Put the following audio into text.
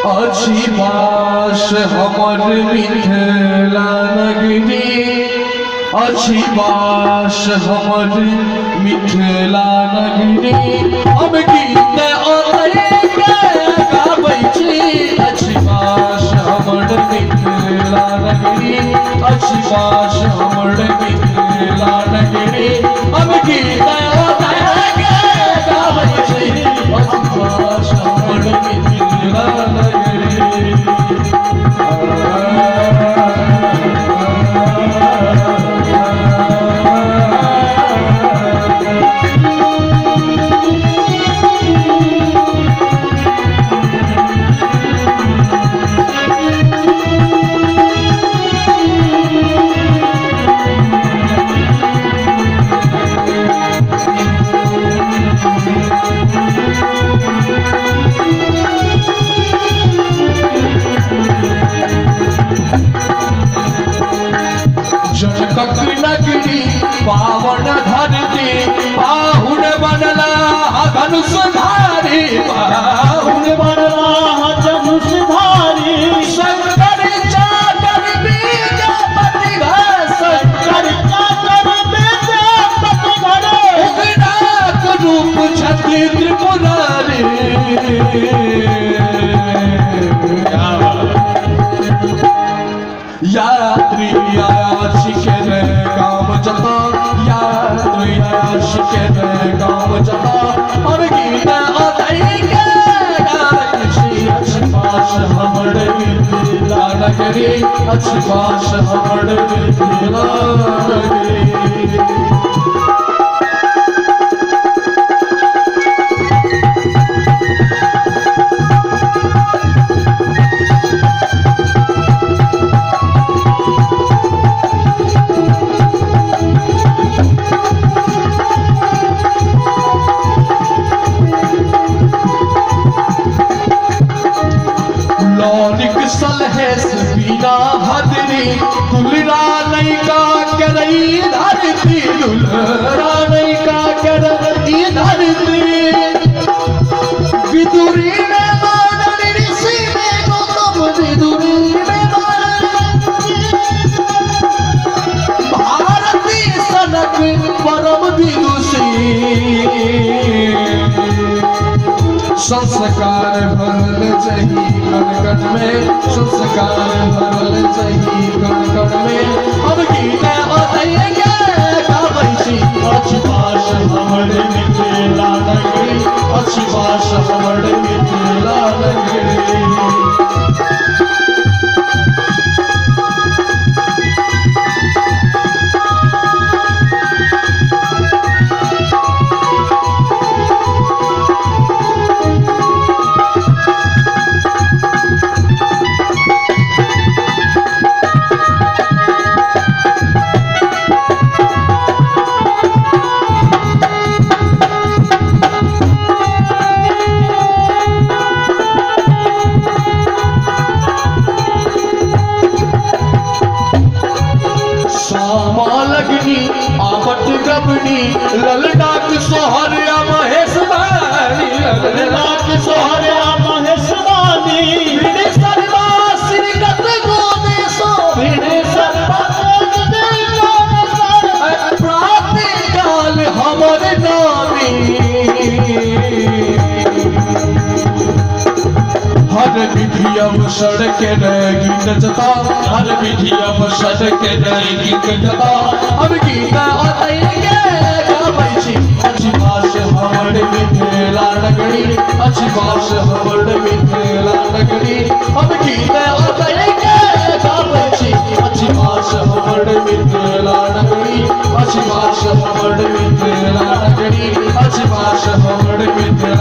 अच्छी बास हमर मिथिला नगरी, अच्छी बास हमर मिथिला नगरी। हम गीत गाबै छी, अच्छी बास हमर मिथिला नगरी, अच्छी बास हमर मिथिला नगरी। हम गीत गाबै छी, अच्छी बास हमर मिथिला नगरी। जनकक नगरी पावन धरती, पाहुन बनला धनुषधारी, पाहुन बनला धनुषधारी। शंकर चाकर विद्यापति घर, शंकर चाकर विद्यापति घर। उग्रनाक रूप छत्र त्रिपुरारी, यात्री आया शिखर गाँव जता, यात्री आया शिखर गाँव जता। और गीत अच्छी बास हमर मिथिला नगरी, अच्छी बास हमर मिथिला नगरी। लौलिक सलहेस बिना भदरी, दुलरा नहीं का करई धरती, दुलरा नहीं का करई धरती। विदुरी में मानन ऋषि में गौतम, विदुरी में मानन भारती सनक परम विदुषी। संस्कार भरल चही कण कण में, संस्कार भरल चही कण कण में। हम गीत गाबै छी, अच्छी बास हमर मिथिला नगरी, अच्छी बास हमर मिथिला नगरी। आवट गबनी ललडाक सोहरिया महेशवानी, ललडाक सोहरिया महेशवानी। भिड़े सर्वा श्रीगत गोदे सो, भिड़े सर्वा प्रातः काल हमर नामी। हर विधि अवसर के गीत जता, हर विधि अवसर के गीत जता। अब गीत गाबै छी, अच्छी बास हमर मिथिला नगरी, अच्छी बास हमर मिथिला नगरी। अब गीत गाबै छी, अच्छी बास हमर मिथिला नगरी, अच्छी बास हमर मिथिला नगरी, अच्छी बास हमर मिथिला।